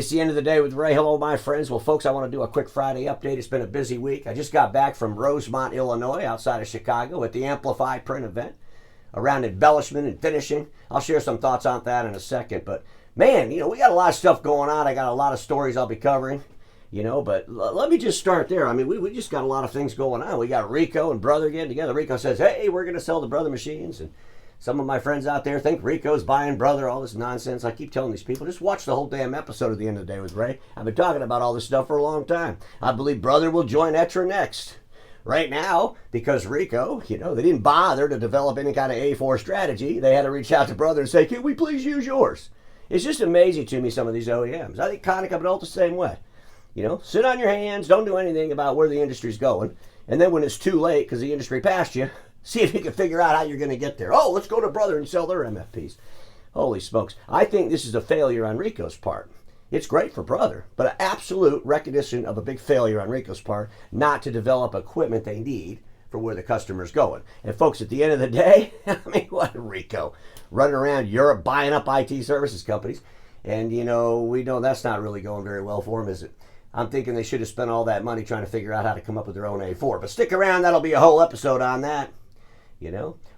It's the end of the day with Ray. Hello, my friends. Well, folks, I want to do a quick Friday update. It's been a busy week. I just got back from Rosemont, Illinois, outside of Chicago at the Amplify Print event around embellishment and finishing. I'll share some thoughts on that in a second. But, man, we got a lot of stuff going on. I got a lot of stories I'll be covering, but let me just start there. I mean, we just got a lot of things going on. We got Ricoh and Brother getting together. Ricoh says, hey, we're going to sell the Brother machines. And some of my friends out there think Ricoh's buying Brother, all this nonsense. I keep telling these people, just watch the whole damn episode at the end of the day with Ray. I've been talking about all this stuff for a long time. I believe Brother will join Etra next. Right now, because Ricoh, they didn't bother to develop any kind of A4 strategy. They had to reach out to Brother and say, can we please use yours? It's just amazing to me, some of these OEMs. I think Konica built the same way. Sit on your hands, don't do anything about where the industry's going. And then when it's too late because the industry passed you, see if you can figure out how you're going to get there. Oh, let's go to Brother and sell their MFPs. Holy smokes. I think this is a failure on Ricoh's part. It's great for Brother, but an absolute recognition of a big failure on Ricoh's part not to develop equipment they need for where the customer's going. And folks, at the end of the day, what Ricoh? Running around Europe buying up IT services companies. And, we know that's not really going very well for them, is it? I'm thinking they should have spent all that money trying to figure out how to come up with their own A4. But stick around, that'll be a whole episode on that.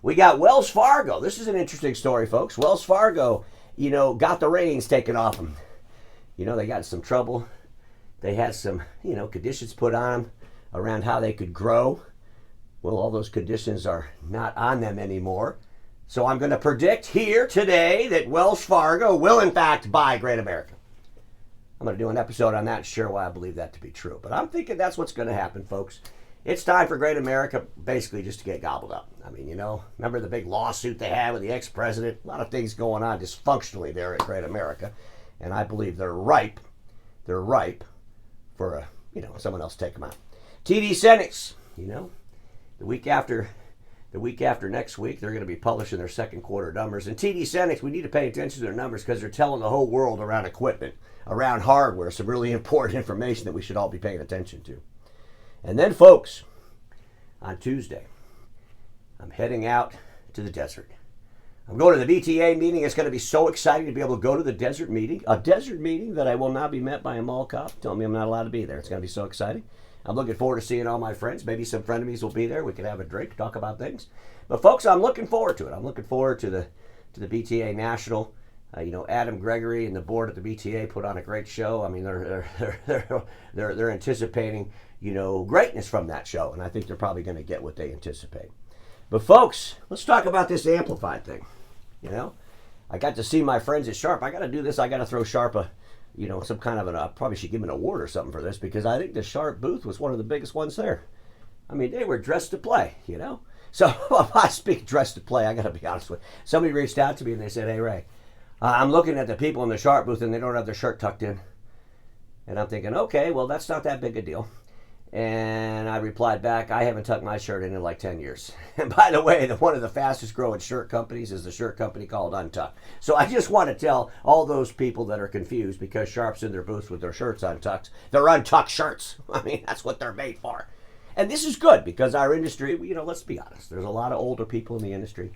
We got Wells Fargo. This is an interesting story, folks. Wells Fargo, got the reins taken off them. They got in some trouble. They had some, conditions put on them around how they could grow. Well, all those conditions are not on them anymore. So I'm going to predict here today that Wells Fargo will, in fact, buy GreatAmerica. I'm going to do an episode on that and share why I believe that to be true. But I'm thinking that's what's going to happen, folks. It's time for GreatAmerica basically just to get gobbled up. Remember the big lawsuit they had with the ex-president? A lot of things going on dysfunctionally there at GreatAmerica. And I believe they're ripe. They're ripe for, someone else to take them out. TD Synnex, the week after next week, they're going to be publishing their second quarter numbers. And TD Synnex, we need to pay attention to their numbers because they're telling the whole world around equipment, around hardware, some really important information that we should all be paying attention to. And then, folks, on Tuesday, I'm heading out to the desert. I'm going to the BTA meeting. It's going to be so exciting to be able to go to the desert meeting. A desert meeting that I will not be met by a mall cop telling me I'm not allowed to be there. It's going to be so exciting. I'm looking forward to seeing all my friends. Maybe some frenemies will be there. We can have a drink, talk about things. But, folks, I'm looking forward to it. I'm looking forward to the BTA National. Adam Gregory and the board at the BTA put on a great show. They're anticipating, greatness from that show, and I think they're probably going to get what they anticipate. But folks, let's talk about this Amplify thing. I got to see my friends at Sharp. I got to do this. I got to throw Sharp some kind of I probably should give them an award or something for this because I think the Sharp booth was one of the biggest ones there. They were dressed to play, So if I speak dressed to play, I got to be honest with you. Somebody reached out to me and they said, hey, Ray, I'm looking at the people in the Sharp booth and they don't have their shirt tucked in. And I'm thinking, okay, well, that's not that big a deal. And I replied back, I haven't tucked my shirt in like 10 years. And by the way, one of the fastest growing shirt companies is the shirt company called Untucked. So I just want to tell all those people that are confused because Sharp's in their booths with their shirts untucked. They're untucked shirts. That's what they're made for. And this is good because our industry, let's be honest, there's a lot of older people in the industry.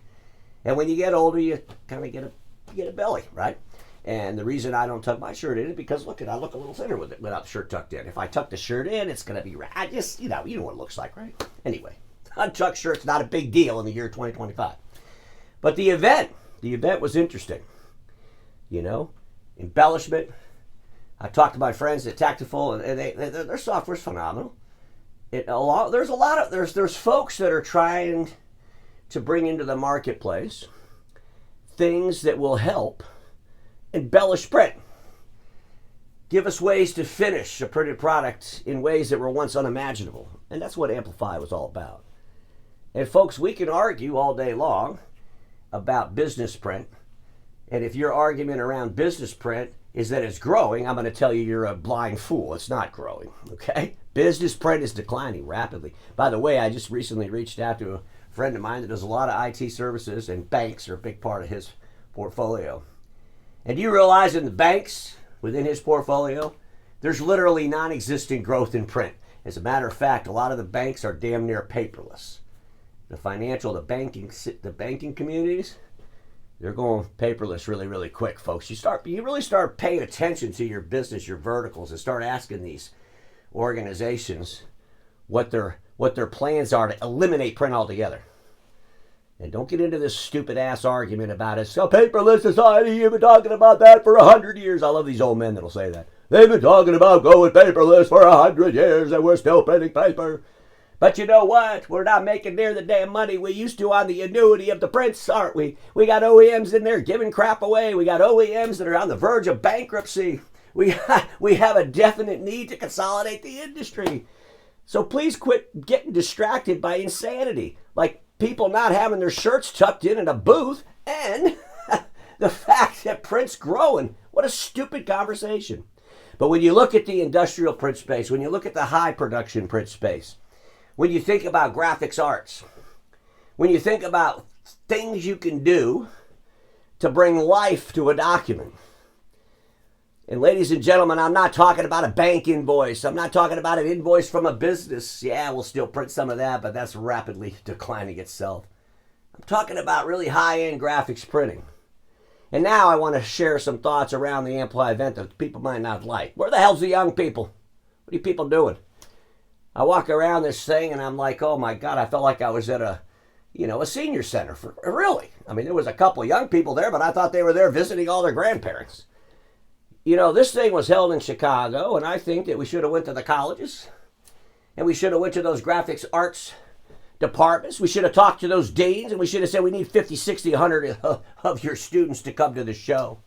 And when you get older, you kind of get a belly, right? And the reason I don't tuck my shirt in is because, I look a little thinner with it without the shirt tucked in. If I tuck the shirt in, it's going to be, you know what it looks like, right? Anyway, untucked shirt's not a big deal in the year 2025. But the event was interesting. Embellishment. I talked to my friends at Tactiful, and their software's phenomenal. There's folks that are trying to bring into the marketplace things that will help embellish print. Give us ways to finish a printed product in ways that were once unimaginable. And that's what Amplify was all about. And folks, we can argue all day long about business print. And if your argument around business print is that it's growing, I'm going to tell you you're a blind fool. It's not growing, okay? Business print is declining rapidly. By the way, I just recently reached out to a friend of mine that does a lot of IT services, and banks are a big part of his portfolio. And you realize in the banks, within his portfolio, there's literally non-existent growth in print. As a matter of fact, a lot of the banks are damn near paperless. The banking communities, They're going paperless really, really quick, folks. You really start paying attention to your business, your verticals, and start asking these organizations what their plans are to eliminate print altogether. And don't get into this stupid ass argument about it's a paperless society. You've been talking about that for 100 years. I love these old men that'll say that. They've been talking about going paperless for 100 years and we're still printing paper. But you know what? We're not making near the damn money we used to on the annuity of the prints, aren't we? We got OEMs in there giving crap away. We got OEMs that are on the verge of bankruptcy. We have a definite need to consolidate the industry. So please quit getting distracted by insanity. Like people not having their shirts tucked in a booth and the fact that print's growing. What a stupid conversation. But when you look at the industrial print space, when you look at the high production print space, when you think about graphics arts, when you think about things you can do to bring life to a document. And ladies and gentlemen, I'm not talking about a bank invoice. I'm not talking about an invoice from a business. Yeah, we'll still print some of that, but that's rapidly declining itself. I'm talking about really high-end graphics printing. And now I want to share some thoughts around the Amplify event that people might not like. Where the hell's the young people? What are you people doing? I walk around this thing and I'm like, oh my God, I felt like I was at a senior center. Really? I mean, there was a couple of young people there, but I thought they were there visiting all their grandparents. This thing was held in Chicago, and I think that we should have went to the colleges, and we should have went to those graphics arts departments. We should have talked to those deans, and we should have said we need 50, 60, 100 of your students to come to the show.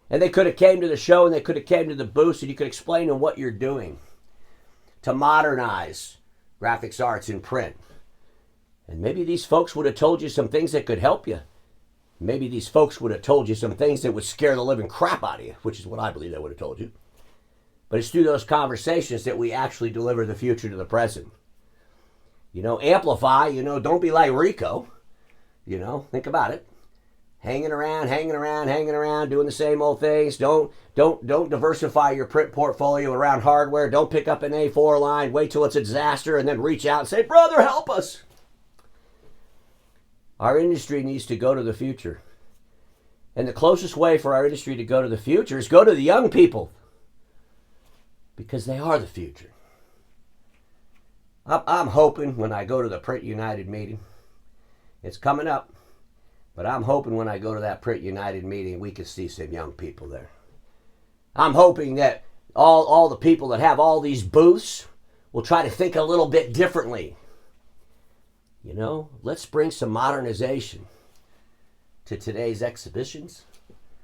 And they could have came to the show, and they could have came to the booth, and you could explain to them what you're doing to modernize graphics arts in print. And maybe these folks would have told you some things that could help you. Maybe these folks would have told you some things that would scare the living crap out of you, which is what I believe they would have told you. But it's through those conversations that we actually deliver the future to the present. Amplify, don't be like Ricoh. Think about it. Hanging around, doing the same old things. Don't diversify your print portfolio around hardware. Don't pick up an A4 line, wait till it's a disaster, and then reach out and say, brother, help us. Our industry needs to go to the future. And the closest way for our industry to go to the future is go to the young people. Because they are the future. I'm hoping when I go to the Print United meeting, it's coming up, but I'm hoping when I go to that Print United meeting, we can see some young people there. I'm hoping that all the people that have all these booths will try to think a little bit differently. Let's bring some modernization to today's exhibitions.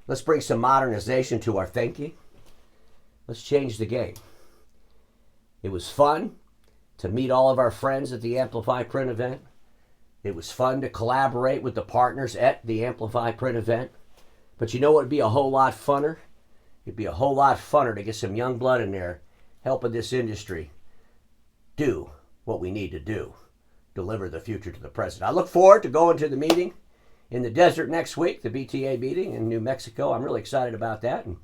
Let's bring some modernization to our thinking. Let's change the game. It was fun to meet all of our friends at the Amplify Print event. It was fun to collaborate with the partners at the Amplify Print event. But you know what would be a whole lot funner? It'd be a whole lot funner to get some young blood in there helping this industry do what we need to do. Deliver the future to the present. I look forward to going to the meeting in the desert next week, the BTA meeting in New Mexico. I'm really excited about that. And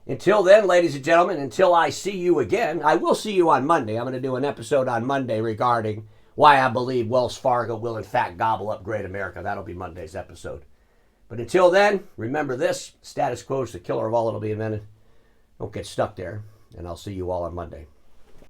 until then, ladies and gentlemen, until I see you again, I will see you on Monday. I'm going to do an episode on Monday regarding why I believe Wells Fargo will in fact gobble up GreatAmerica. That'll be Monday's episode. But until then, remember this, status quo is the killer of all that'll be invented. Don't get stuck there, and I'll see you all on Monday.